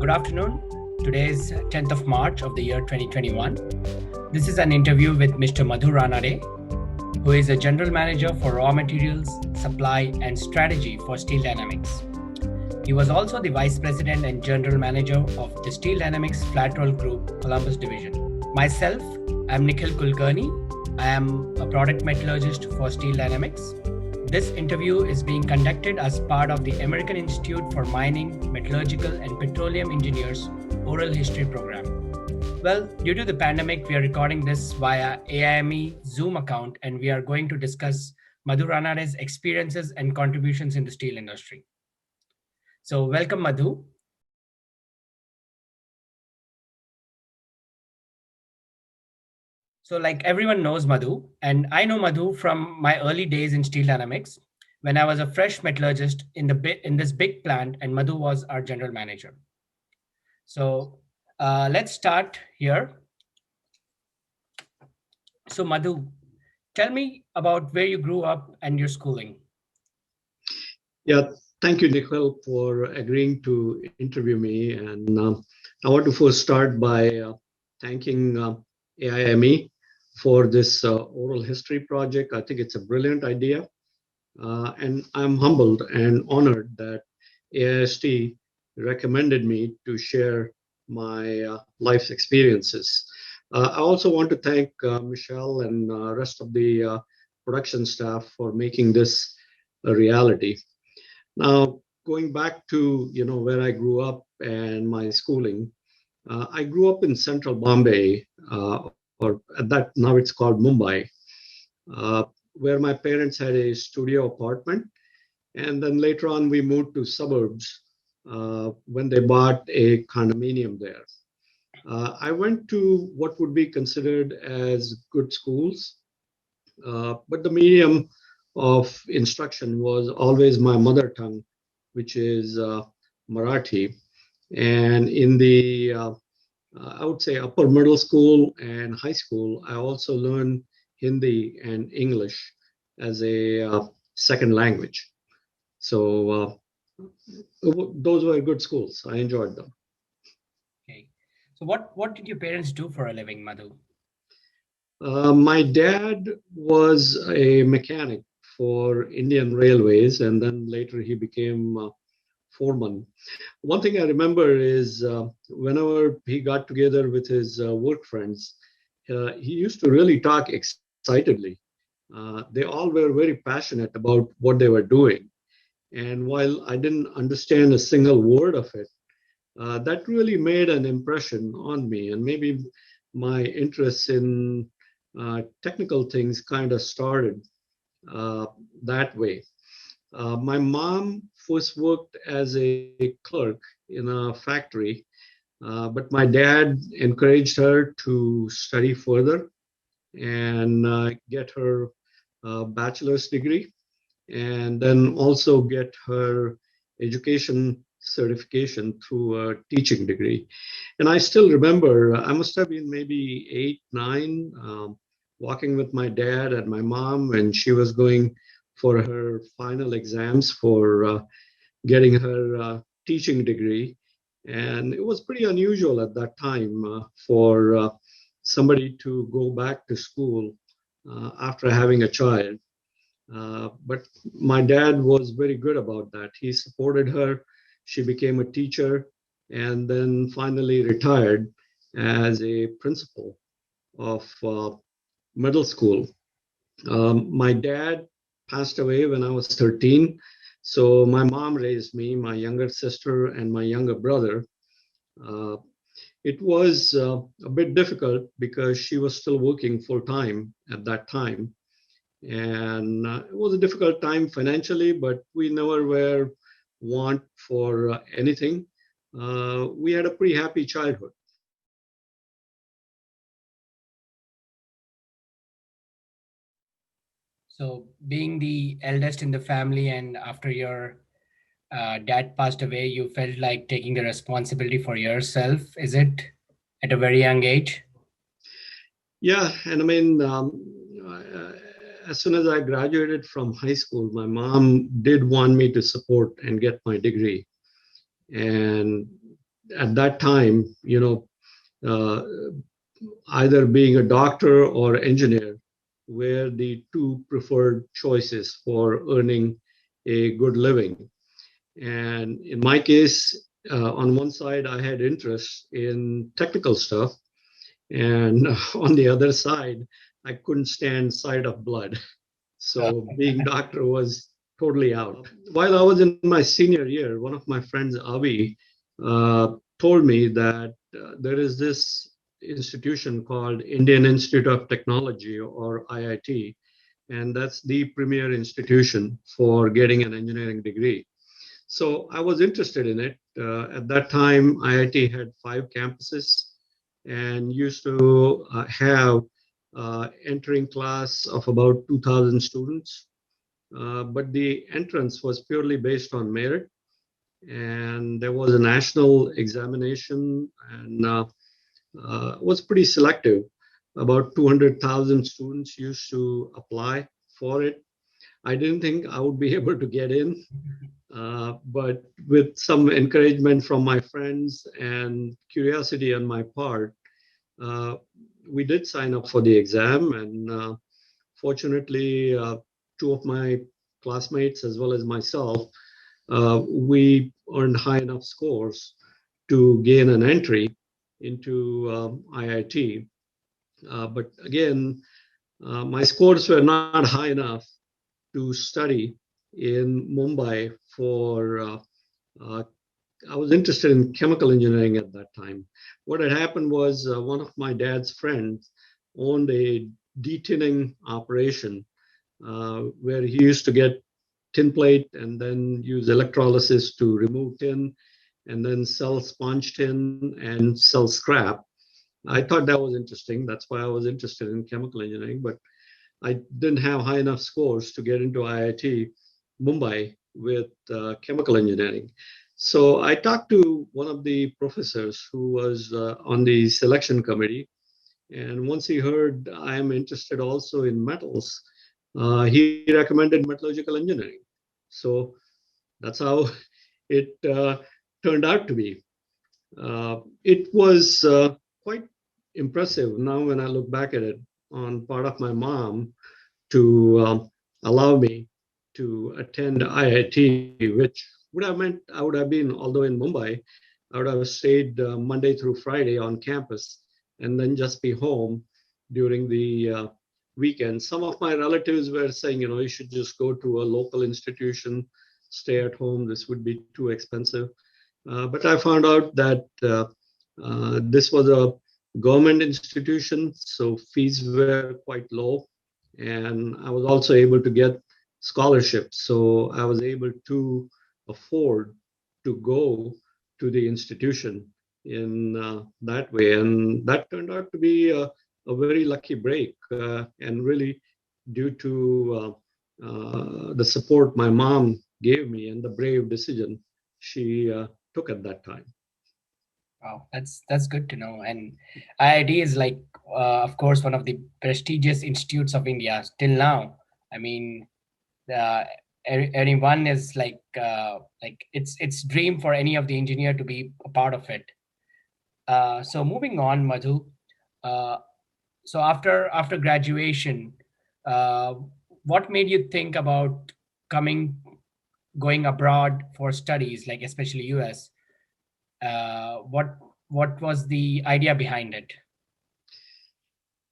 Good afternoon. Today is 10th of March of the year 2021. This is an interview with Mr. Madhu Ranade, who is a General Manager for Raw Materials, Supply and Strategy for Steel Dynamics. He was also the Vice President and General Manager of the Steel Dynamics Flat Roll Group, Columbus Division. Myself, I'm Nikhil Kulkarni. I am a product metallurgist for Steel Dynamics. This interview is being conducted as part of the American Institute for Mining, Metallurgical and Petroleum Engineers Oral History Program. Well, due to the pandemic, we are recording this via AIME Zoom account, and we are going to discuss Madhu Ranade's experiences and contributions in the steel industry. So welcome, Madhu. So like everyone knows Madhu, and I know Madhu from my early days in Steel Dynamics when I was a fresh metallurgist in this big plant, and Madhu was our general manager. So let's start here. So Madhu, tell me about where you grew up and your schooling. Yeah, thank you, Nikhil, for agreeing to interview me. And I want to first start by thanking AIME for this oral history project. I think it's a brilliant idea. And I'm humbled and honored that AIST recommended me to share my life's experiences. I also want to thank Michelle and rest of the production staff for making this a reality. Now, going back to where I grew up and my schooling, I grew up in central Bombay, or at that now it's called Mumbai, where my parents had a studio apartment, and then later on we moved to suburbs when they bought a condominium there. I went to what would be considered as good schools, but the medium of instruction was always my mother tongue, which is Marathi. And in the I would say upper middle school and high school, I also learned Hindi and English as a second language. So those were good schools. I enjoyed them. Okay. So what did your parents do for a living, Madhu? My dad was a mechanic for Indian Railways, and then later he became foreman. One thing I remember is whenever he got together with his work friends, he used to really talk excitedly. They all were very passionate about what they were doing. And while I didn't understand a single word of it, that really made an impression on me. And maybe my interest in technical things kind of started that way. My mom first worked as a clerk in a factory, but my dad encouraged her to study further and get her bachelor's degree, and then also get her education certification through a teaching degree. And I still remember, I must have been maybe 8, 9, walking with my dad and my mom when she was going for her final exams for getting her teaching degree. And it was pretty unusual at that time for somebody to go back to school after having a child. But my dad was very good about that. He supported her. She became a teacher and then finally retired as a principal of middle school. My dad passed away when I was 13. So my mom raised me, my younger sister, and my younger brother. It was a bit difficult because she was still working full time at that time. And it was a difficult time financially, but we never were want for anything. We had a pretty happy childhood. So being the eldest in the family, and after your dad passed away, you felt like taking the responsibility for yourself, is it, at a very young age? Yeah, and I mean, as soon as I graduated from high school, my mom did want me to support and get my degree. And at that time, uh, either being a doctor or engineer were the two preferred choices for earning a good living. And in my case, on one side, I had interest in technical stuff, and on the other side, I couldn't stand sight of blood. So being doctor was totally out. While I was in my senior year, one of my friends, Avi, told me that there is this institution called Indian Institute of Technology, or IIT, and that's the premier institution for getting an engineering degree. So I was interested in it. At that time, IIT had 5 campuses and used to have entering class of about 2,000 students. But the entrance was purely based on merit, and there was a national examination, and was pretty selective. About 200,000 students used to apply for it. I didn't think I would be able to get in, but with some encouragement from my friends and curiosity on my part, uh, we did sign up for the exam. And fortunately, two of my classmates, as well as myself, we earned high enough scores to gain an entry into IIT. But again, my scores were not high enough to study in Mumbai for. I was interested in chemical engineering at that time. What had happened was one of my dad's friends owned a detinning operation where he used to get tin plate and then use electrolysis to remove tin and then sell sponge tin and sell scrap. I thought that was interesting. That's why I was interested in chemical engineering, but I didn't have high enough scores to get into IIT Mumbai with chemical engineering. So I talked to one of the professors who was on the selection committee. And once he heard I am interested also in metals, he recommended metallurgical engineering. So that's how it turned out to be. It was quite impressive now when I look back at it on part of my mom to allow me to attend IIT, which would have meant I would have been, although in Mumbai, I would have stayed Monday through Friday on campus and then just be home during the weekend. Some of my relatives were saying, you should just go to a local institution, stay at home. This would be too expensive. But I found out that this was a government institution, so fees were quite low. And I was also able to get scholarships. So I was able to afford to go to the institution in that way. And that turned out to be a very lucky break, and really due to the support my mom gave me and the brave decision she took at that time. Wow, that's good to know. And IIT is like, of course, one of the prestigious institutes of India till now. I mean, uh, anyone is like it's dream for any of the engineer to be a part of it. So moving on, Madhu. Uh, so after graduation, uh, what made you think about coming going abroad for studies, like especially US? What was the idea behind it?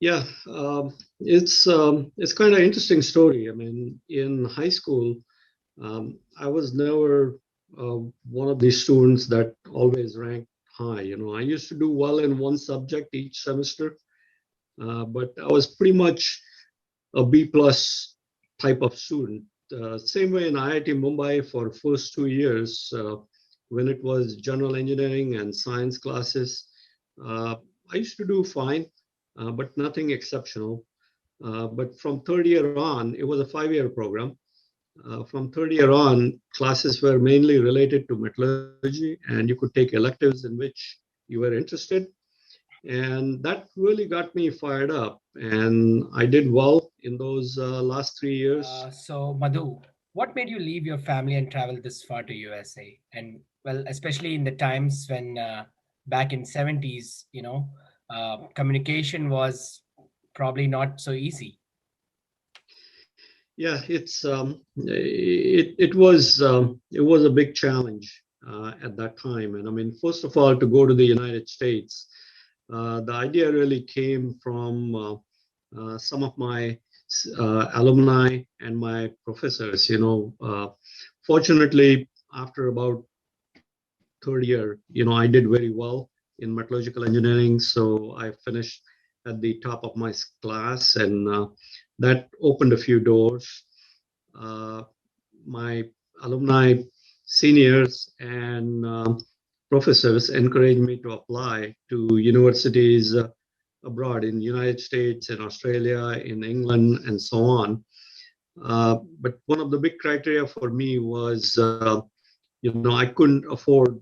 Yeah, it's kind of interesting story. I mean, in high school, I was never one of these students that always ranked high. I used to do well in one subject each semester, but I was pretty much a B plus type of student. Same way in IIT Mumbai for first 2 years, when it was general engineering and science classes, I used to do fine, but nothing exceptional. But from third year on, it was a 5 year program. From third year on, classes were mainly related to metallurgy, and you could take electives in which you were interested. And that really got me fired up. And I did well in those last 3 years. So Madhu, what made you leave your family and travel this far to USA? And well, especially in the times when back in 70s, communication was probably not so easy. Yeah, it was a big challenge at that time. And I mean, first of all, to go to the United States, the idea really came from some of my alumni and my professors. Fortunately, after about third year, I did very well in metallurgical engineering, so I finished at the top of my class, and that opened a few doors. Uh, my alumni, seniors, and professors encouraged me to apply to universities abroad in United States, in Australia, in England, and so on. But one of the big criteria for me was, I couldn't afford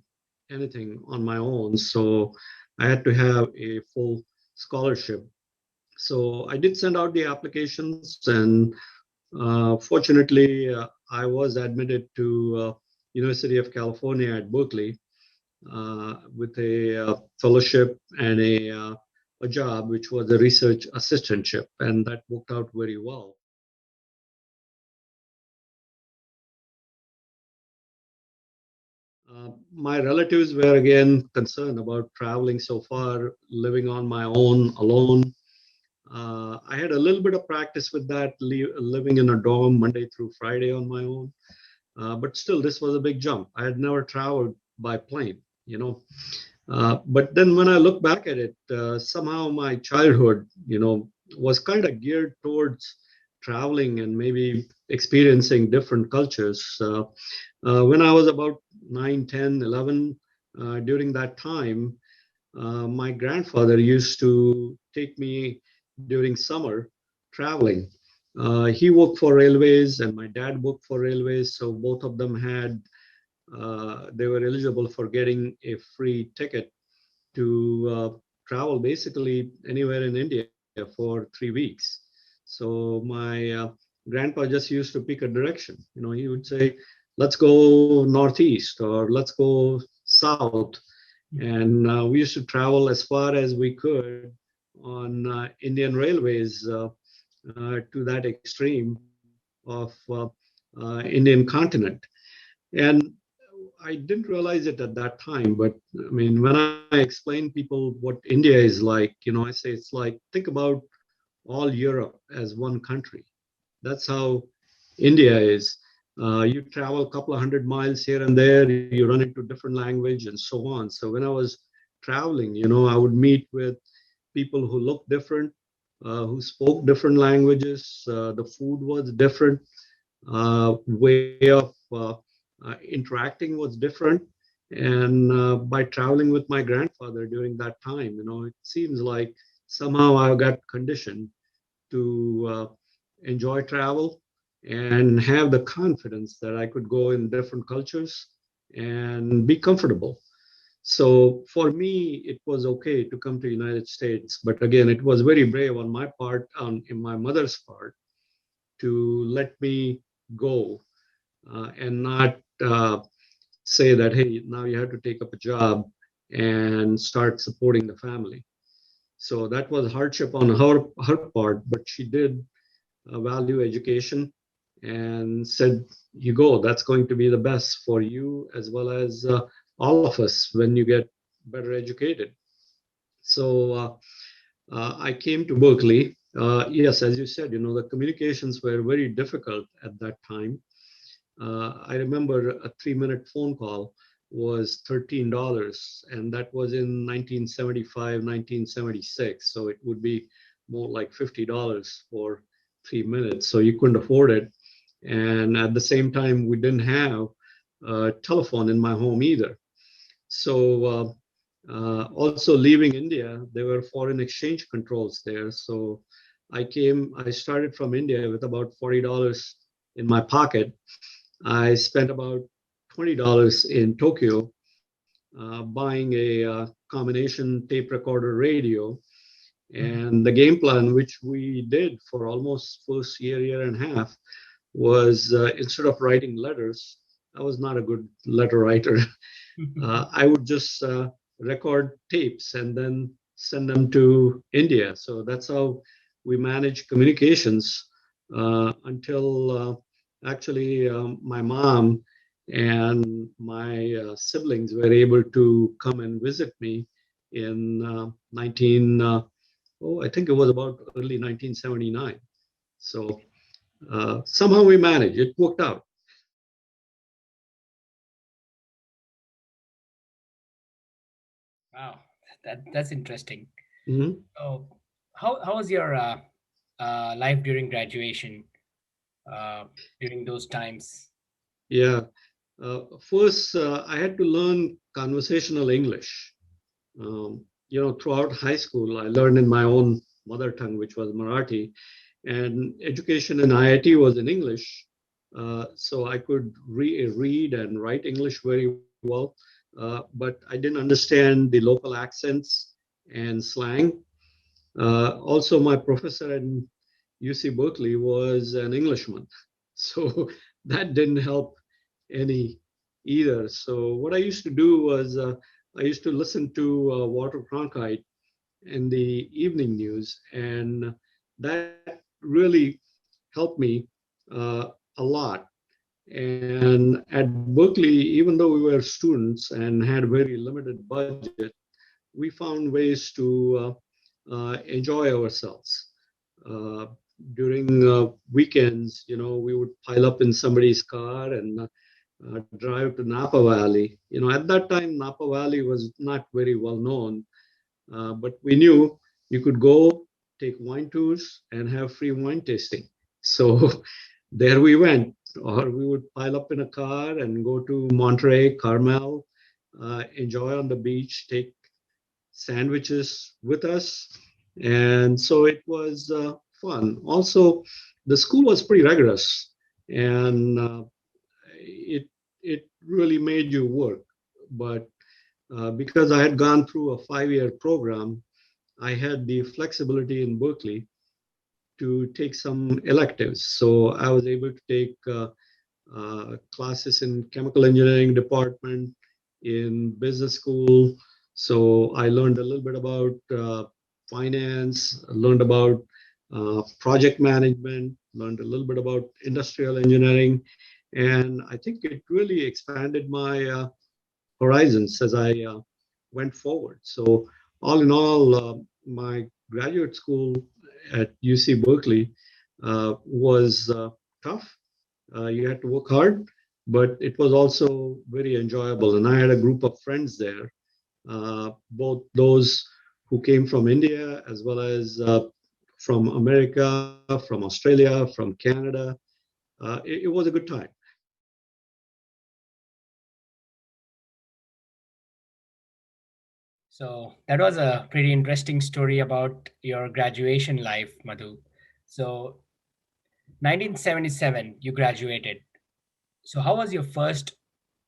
anything on my own, so I had to have a full scholarship. So I did send out the applications, and fortunately, I was admitted to University of California at Berkeley with a fellowship and a job, which was a research assistantship, and that worked out very well. My relatives were again concerned about traveling so far, living on my own alone. I had a little bit of practice with that, living in a dorm Monday through Friday on my own. But still, this was a big jump. I had never traveled by plane. But then when I look back at it, somehow my childhood, was kind of geared towards traveling and maybe experiencing different cultures. When I was about 9, 10, 11, during that time, my grandfather used to take me during summer traveling. He worked for railways, and my dad worked for railways, so both of them they were eligible for getting a free ticket to travel basically anywhere in India for 3 weeks. So my grandpa just used to pick a direction. He would say, "Let's go northeast," or "Let's go south." And we used to travel as far as we could on Indian railways to that extreme of Indian continent. And I didn't realize it at that time, but I mean, when I explain people what India is like, I say it's like, think about all Europe as one country. That's how India is. You travel a couple of 100 miles here and there, you run into different language and so on. So when I was traveling, I would meet with people who looked different, who spoke different languages. The food was different, way of interacting was different. And by traveling with my grandfather during that time, it seems like somehow I got conditioned to enjoy travel and have the confidence that I could go in different cultures and be comfortable. So for me, it was okay to come to United States, but again, it was very brave on my part, in my mother's part, to let me go and not say that, hey, now you have to take up a job and start supporting the family. So that was hardship on her part, but she did value education and said, you go, that's going to be the best for you as well as all of us when you get better educated. So I came to Berkeley. Yes, as you said, the communications were very difficult at that time. I remember a 3-minute phone call was $13, and that was in 1975, 1976. So it would be more like $50 for 3 minutes. So you couldn't afford it. And at the same time, we didn't have a telephone in my home either. So also leaving India, there were foreign exchange controls there. So I started from India with about $40 in my pocket. I spent about $20 in Tokyo buying a combination tape recorder radio. And the game plan, which we did for almost first year and a half, was instead of writing letters, I was not a good letter writer. I would just record tapes and then send them to India. So that's how we managed communications until actually my mom and my siblings were able to come and visit me in 19 oh, I think it was about early 1979. So somehow we managed. It worked out. Wow, that's interesting. Mhm. So, how was your life during graduation? During those times. Yeah. First, I had to learn conversational English. Throughout high school, I learned in my own mother tongue, which was Marathi, and education in IIT was in English. So I could read and write English very well, but I didn't understand the local accents and slang. Also, my professor at UC Berkeley was an Englishman. So that didn't help any either. So what I used to do was I used to listen to Walter Cronkite in the evening news, and that really helped me a lot. And at Berkeley, even though we were students and had very limited budget, we found ways to enjoy ourselves. Uh, During weekends, we would pile up in somebody's car and drive to Napa Valley. At that time, Napa Valley was not very well known, but we knew you could go take wine tours and have free wine tasting. So there we went. Or we would pile up in a car and go to Monterey, Carmel, enjoy on the beach, take sandwiches with us. And so it was fun. Also, the school was pretty rigorous, and it really made you work. But because I had gone through a 5-year program, I had the flexibility in Berkeley to take some electives. So I was able to take classes in chemical engineering department, in business school. So I learned a little bit about finance, learned about project management, learned a little bit about industrial engineering. And I think it really expanded my horizons as I went forward. So all in all, my graduate school at UC Berkeley was tough. You had to work hard, but it was also very enjoyable. And I had a group of friends there, both those who came from India as well as from America, from Australia, from Canada. It was a good time. So that was a pretty interesting story about your graduation life, Madhu. So 1977, you graduated. So how was your first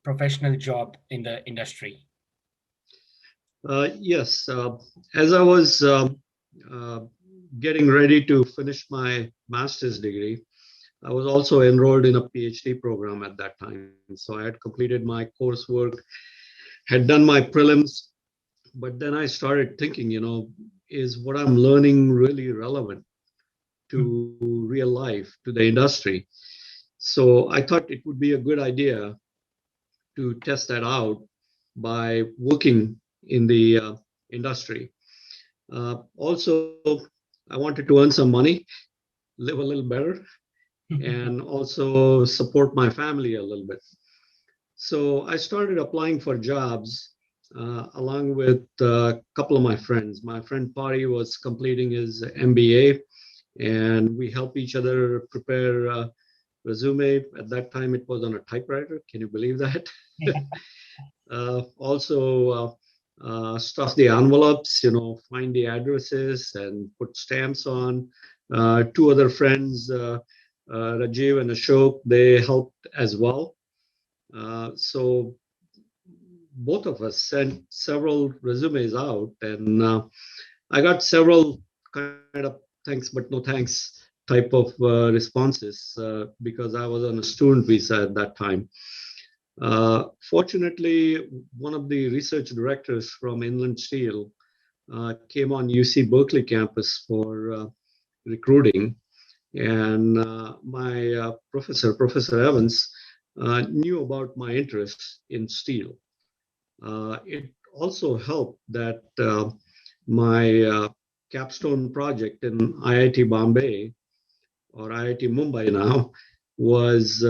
professional job in the industry? Yes, as I was uh, getting ready to finish my master's degree, I was also enrolled in a PhD program at that time. So I had completed my coursework, had done my prelims, but then I started thinking, is what I'm learning really relevant to real life, to the industry? So I thought it would be a good idea to test that out by working in the industry. Also, I wanted to earn some money, live a little better, and also support my family a little bit. So I started applying for jobs along with a couple of my friends. My friend Pari was completing his MBA, and we help each other prepare resume. At that time, it was on a typewriter. Can you believe that? Also, stuff the envelopes, find the addresses and put stamps on. Two other friends, Rajiv and Ashok, they helped as well. So both of us sent several resumes out, and I got several kind of thanks but no thanks type of responses because I was on a student visa at that time. Fortunately, one of the research directors from Inland Steel came on UC Berkeley campus for recruiting, and my professor, Professor Evans, knew about my interest in steel. It also helped that my capstone project in IIT Bombay, or IIT Mumbai now, was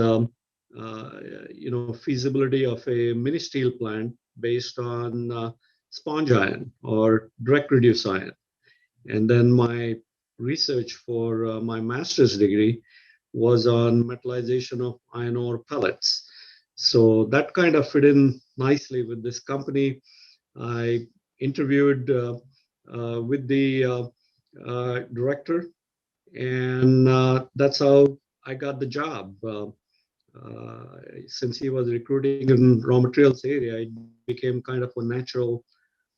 feasibility of a mini steel plant based on sponge iron or direct reduce iron. And then my research for my master's degree was on metallization of iron ore pellets. So that kind of fit in nicely with this company. I interviewed with the director, and that's how I got the job. Since he was recruiting in raw materials area, it became kind of a natural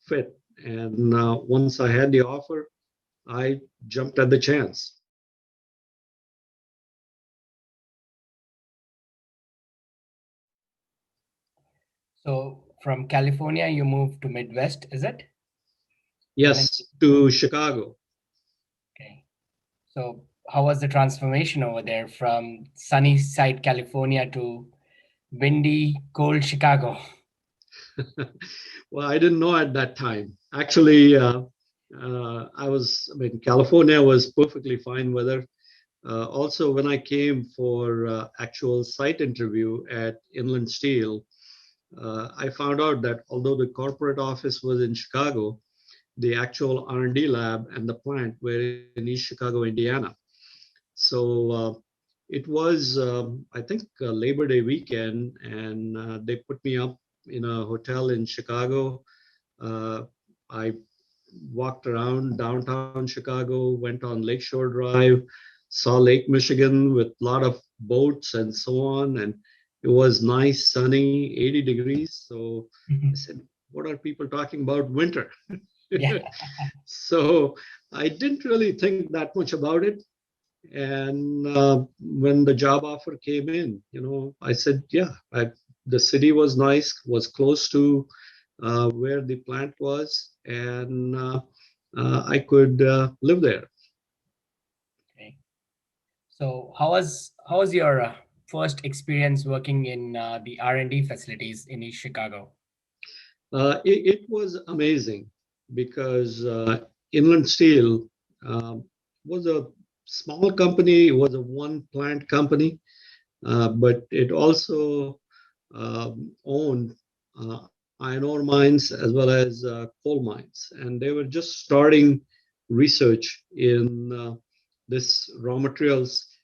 fit. And once I had the offer, I jumped at the chance. So from California, you moved to Midwest, is it? Yes, to Chicago. Okay. So how was the transformation over there from sunny side California to windy, cold Chicago? Well, I didn't know at that time. Actually, California was perfectly fine weather. Also, when I came for actual site interview at Inland Steel, I found out that although the corporate office was in Chicago, the actual R&D lab and the plant were in East Chicago, Indiana. So it was, I think, Labor Day weekend, and they put me up in a hotel in Chicago. I walked around downtown Chicago, went on Lakeshore Drive, saw Lake Michigan with a lot of boats and so on. And it was nice, sunny, 80 degrees. So I said, what are people talking about winter? Yeah. So I didn't really think that much about it. And when the job offer came in, I said, yeah, the city was nice, was close to where the plant was, and I could live there. Okay. So how was your first experience working in the R&D facilities in East Chicago? It was amazing because Inland Steel was a small company, it was a one plant company, but it also owned iron ore mines as well as coal mines. And they were just starting research in this raw materials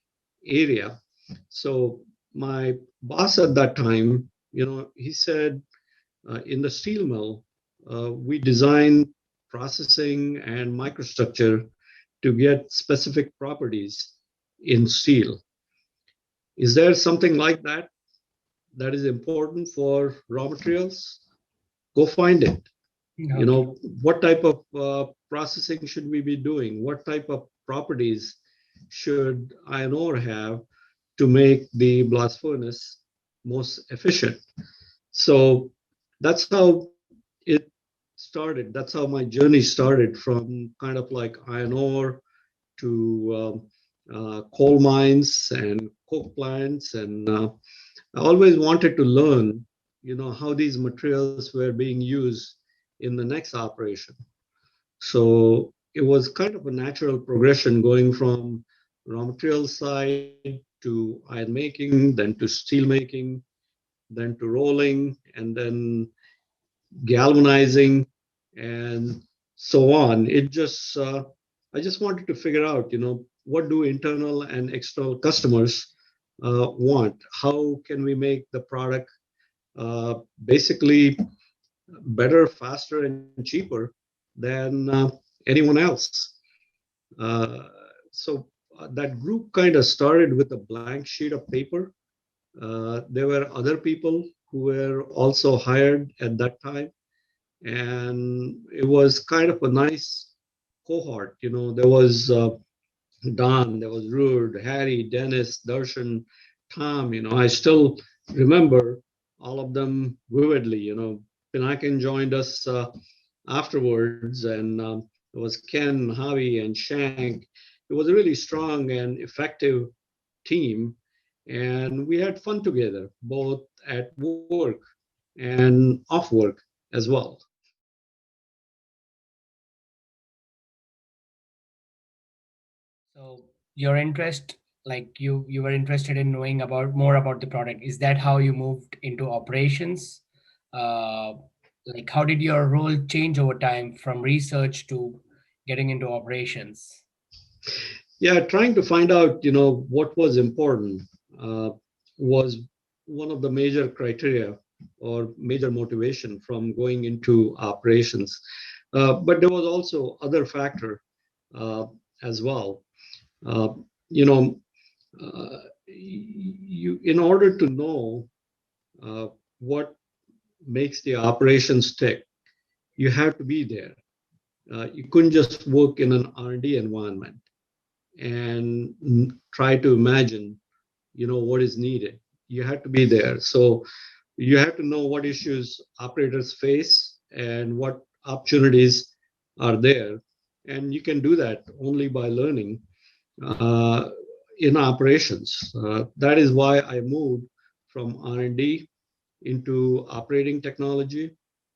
area. So my boss at that time, he said, in the steel mill, we design processing and microstructure to get specific properties in steel. Is there something like that is important for raw materials? Go find it. Okay. What type of processing should we be doing? What type of properties should iron ore have to make the blast furnace most efficient? So that's how it started. That's how my journey started, from kind of like iron ore to coal mines and coke plants. And I always wanted to learn, how these materials were being used in the next operation. So it was kind of a natural progression going from raw material side to iron making, then to steel making, then to rolling, and then galvanizing, and so on. I just wanted to figure out, what do internal and external customers want? How can we make the product basically better, faster, and cheaper than anyone else? So that group kind of started with a blank sheet of paper. There were other people who were also hired at that time, and it was kind of a nice cohort. There was Don, there was Ruud, Harry, Dennis, Darshan, Tom. I still remember all of them vividly. Pinakin joined us afterwards, and it was Ken, Javi, and Shank. It was a really strong and effective team, and we had fun together, both at work and off work as well. So your interest, like you were interested in knowing about more about the product. Is that how you moved into operations? Uh, like how did your role change over time from research to getting into operations? Yeah, trying to find out, what was important uh, was one of the major criteria or major motivation from going into operations. But there was also other factor uh, as well. Uh, you know, you in order to know uh, what makes the operations tick, you have to be there. You couldn't just work in an R&D environment and try to imagine, what is needed. You have to be there. So you have to know what issues operators face and what opportunities are there. And you can do that only by learning uh, in operations. That is why I moved from R&D into operating technology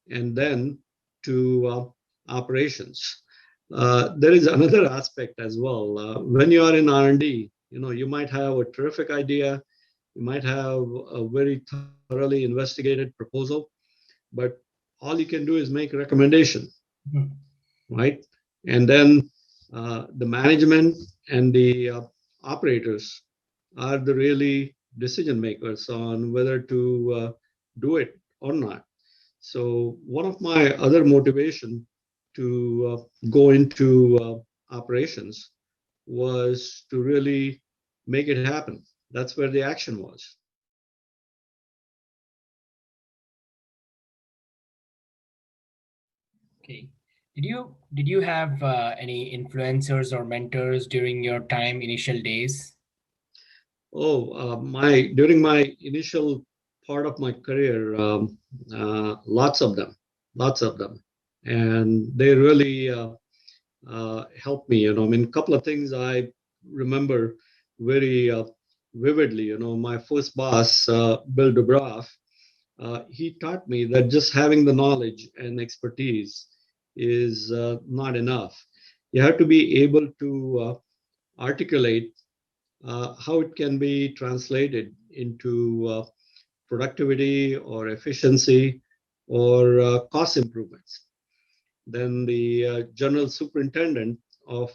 and then to operations. There is another aspect as well. When you are in R&D, you might have a terrific idea, you might have a very thoroughly investigated proposal, but all you can do is make a recommendation, Mhm. right? And then the management and the operators are the really decision makers on whether to do it or not. So one of my other motivation to go into operations was to really make it happen. That's where the action was. Okay. Did you have any influencers or mentors during your time initial days? Oh, my during my initial part of my career, lots of them, and they really helped me. I mean, a couple of things I remember very vividly. My first boss, Bill Dubroff, he taught me that just having the knowledge and expertise is not enough. You have to be able to articulate how it can be translated into productivity or efficiency or cost improvements. Then the general superintendent of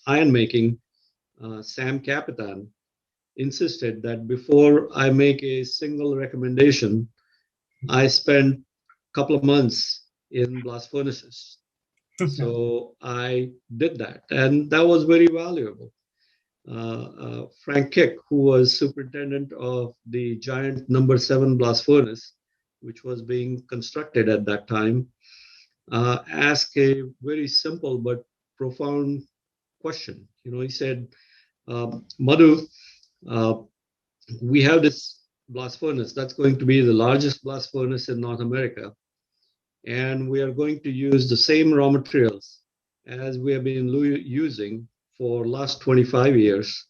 iron making, Sam Capitan, insisted that before I make a single recommendation, I spend a couple of months in blast furnaces. So I did that, and that was very valuable. Frank Kick, who was superintendent of the giant number 7 blast furnace, which was being constructed at that time, asked a very simple but profound question. He said, Madhu, uh, we have this blast furnace that's going to be the largest blast furnace in North America, and we are going to use the same raw materials as we have been using for last 25 years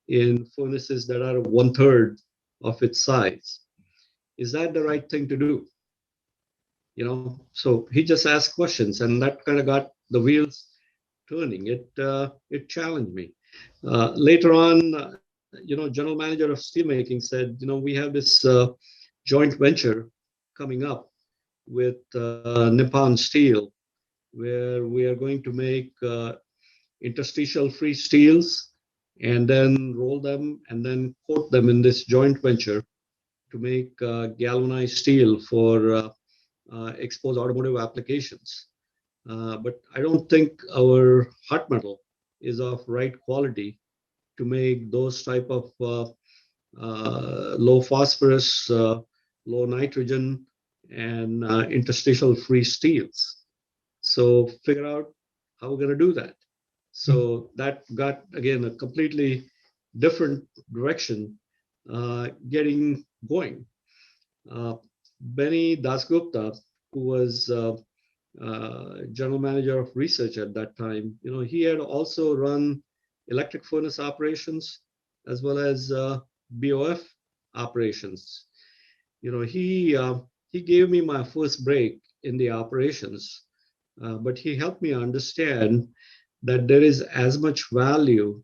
in furnaces that are 1/3 of its size. Is that the right thing to do? So he just asked questions, and that kind of got the wheels turning. It challenged me. Later on, general manager of steelmaking said, we have this joint venture coming up with Nippon Steel, where we are going to make interstitial free steels and then roll them and then coat them in this joint venture to make galvanized steel for exposed automotive applications. But I don't think our hot metal is of right quality to make those type of low phosphorus, low nitrogen, and interstitial free steels. So figure out how we're going to do that. So that got, again, a completely different direction getting going. Benny Dasgupta, who was general manager of research at that time, he had also run electric furnace operations as well as BOF operations. He gave me my first break in the operations, but he helped me understand that there is as much value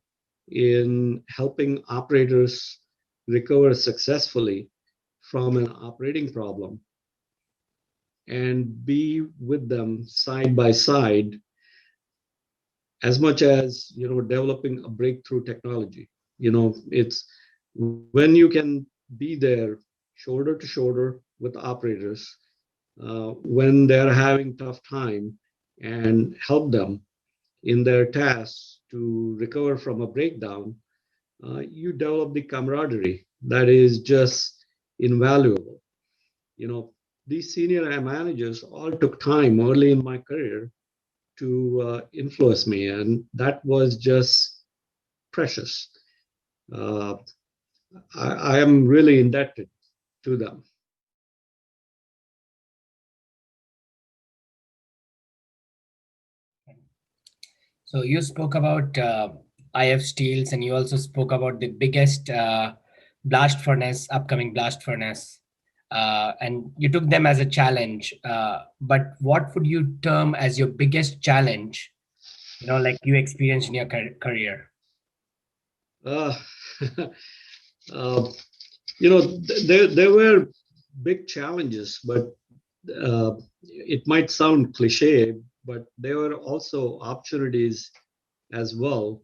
in helping operators recover successfully from an operating problem and be with them side by side as much as developing a breakthrough technology. It's when you can be there shoulder to shoulder with operators when they're having tough time and help them in their tasks to recover from a breakdown, you develop the camaraderie that is just invaluable. These senior managers all took time early in my career to influence me, and that was just precious. Uh, I am really indebted to them. So you spoke about IF steels, and you also spoke about the biggest blast furnace, upcoming blast furnace, and you took them as a challenge. But what would you term as your biggest challenge? Like you experienced in your career. Uh, uh, there were big challenges, but it might sound cliche, but there were also opportunities as well.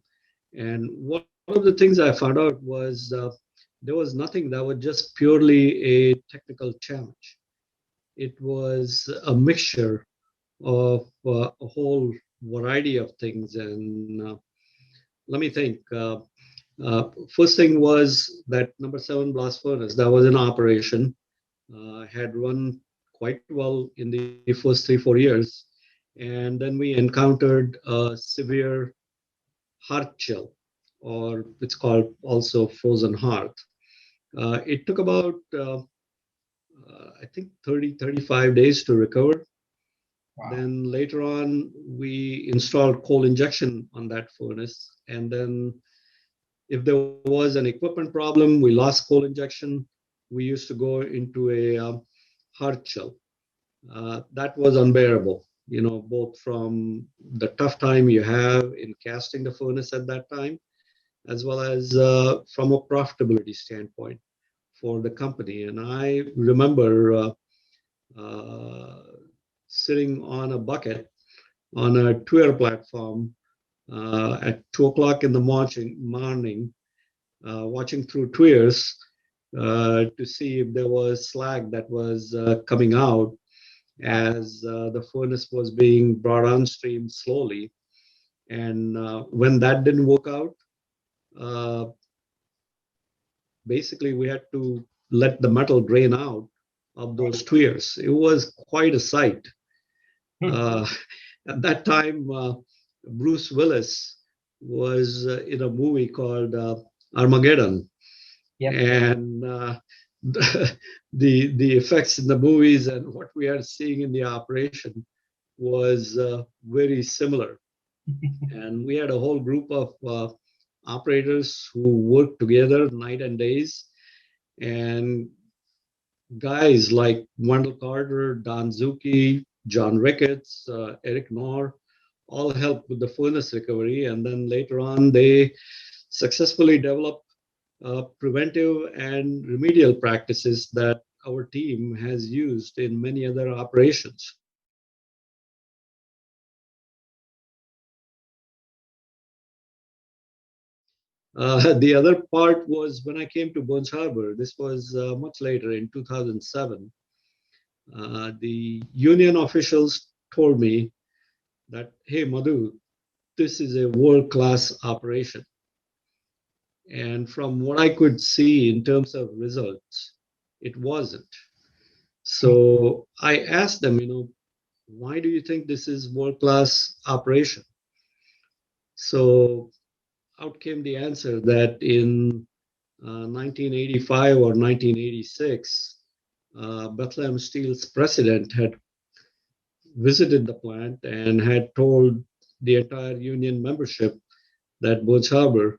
And one of the things I found out was there was nothing that was just purely a technical challenge. It was a mixture of a whole variety of things. And let me think. First thing was that number 7 blast furnace that was in operation had run quite well in the first 3-4 years, and then we encountered a severe hearth chill, or it's called also frozen hearth. It took about I think 35 days to recover. Wow. Then later on, we installed coal injection on that furnace, and then if there was an equipment problem, we lost coal injection. We used to go into a hard shell. That was unbearable, both from the tough time you have in casting the furnace at that time, as well as from a profitability standpoint for the company. And I remember uh, sitting on a bucket on a two-air platform at 2 o'clock in the morning, watching through tweers to see if there was slag that was coming out as the furnace was being brought on stream slowly. And when that didn't work out, uh, basically we had to let the metal drain out of those tweers. It was quite a sight. At that time, Bruce Willis was in a movie called Armageddon. Yep. And the effects in the movies and what we are seeing in the operation was very similar. And we had a whole group of operators who worked together night and days. And guys like Wendell Carter, Don Zucchi, John Ricketts, Eric Knorr, all helped with the furnace recovery. And then later on, they successfully developed preventive and remedial practices that our team has used in many other operations. The other part was when I came to Burns Harbor. This was much later in 2007. The union officials told me that, hey, Madhu, this is a world-class operation. And from what I could see in terms of results, it wasn't. So I asked them, why do you think this is world-class operation? So out came the answer that in 1985 or 1986, Bethlehem Steel's president had visited the plant and had told the entire union membership that Burns Harbor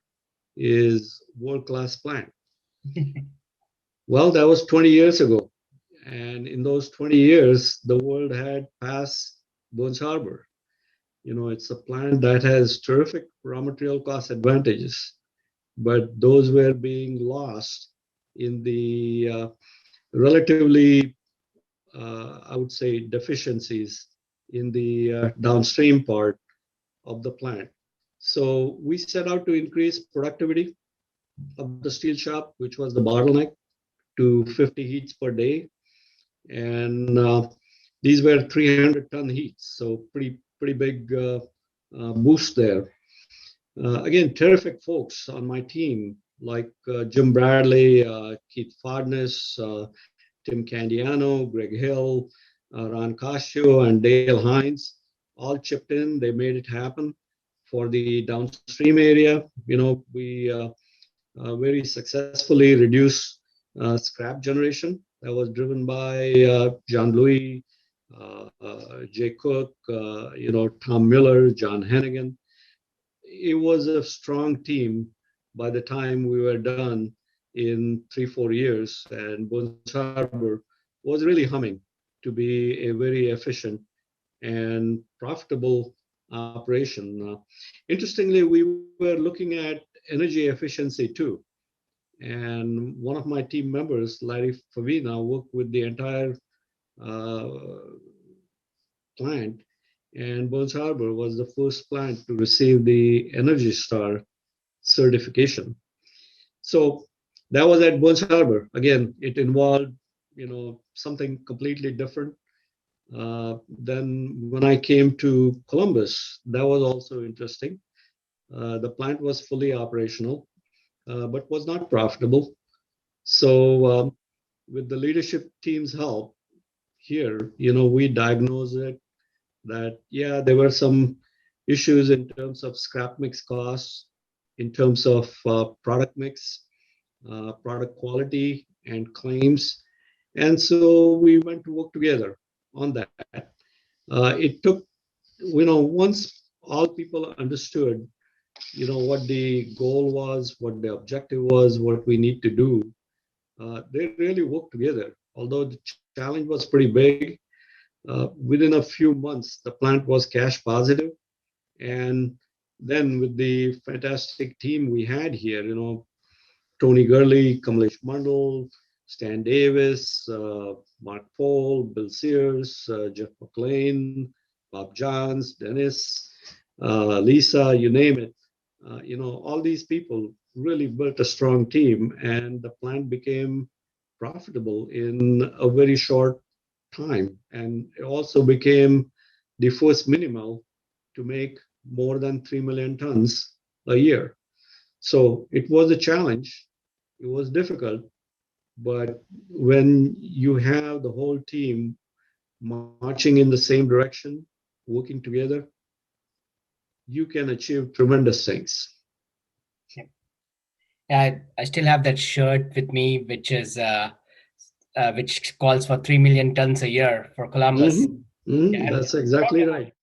is world-class plant. Well, that was 20 years ago. And in those 20 years, the world had passed Burns Harbor. It's a plant that has terrific raw material cost advantages, but those were being lost in the relatively, I would say, deficiencies in the downstream part of the plant. So we set out to increase productivity of the steel shop, which was the bottleneck, to 50 heats per day. And these were 300-ton heats, so pretty big boost there. Again, terrific folks on my team, like Jim Bradley, Keith Fardness, Tim Candiano, Greg Hill, Ron Cascio, and Dale Hines, all chipped in. They made it happen. For the downstream area, we very successfully reduced scrap generation that was driven by Jean-Louis, Jay Cook, Tom Miller, John Hennigan. It was a strong team by the time we were done in 3-4 years, and Burns Harbor was really humming to be a very efficient and profitable operation. Interestingly, we were looking at energy efficiency too. And one of my team members, Larry Favina, worked with the entire plant, and Burns Harbor was the first plant to receive the Energy Star certification. So that was at Burns Harbor. Again, it involved, something completely different. Then when I came to Columbus, that was also interesting. The plant was fully operational, but was not profitable. So with the leadership team's help here, we diagnosed it that, yeah, there were some issues in terms of scrap mix costs, in terms of product mix, product quality, and claims. And so we went to work together on that. It took, once all people understood, what the goal was, what the objective was, what we need to do, they really worked together. Although the challenge was pretty big, within a few months, the plant was cash positive. And then with the fantastic team we had here, Tony Gurley, Kamlesh Mandal, Stan Davis, Mark Paul, Bill Sears, Jeff McLean, Bob Johns, Dennis, Lisa, you name it. All these people really built a strong team, and the plant became profitable in a very short time. And it also became the first minimal to make more than 3 million tons a year. So it was a challenge. It was difficult. But when you have the whole team marching in the same direction, working together, you can achieve tremendous things. Yeah, I still have that shirt with me, which is which calls for 3 million tons a year for Columbus. Mm-hmm. Mm-hmm. Yeah, that's exactly right.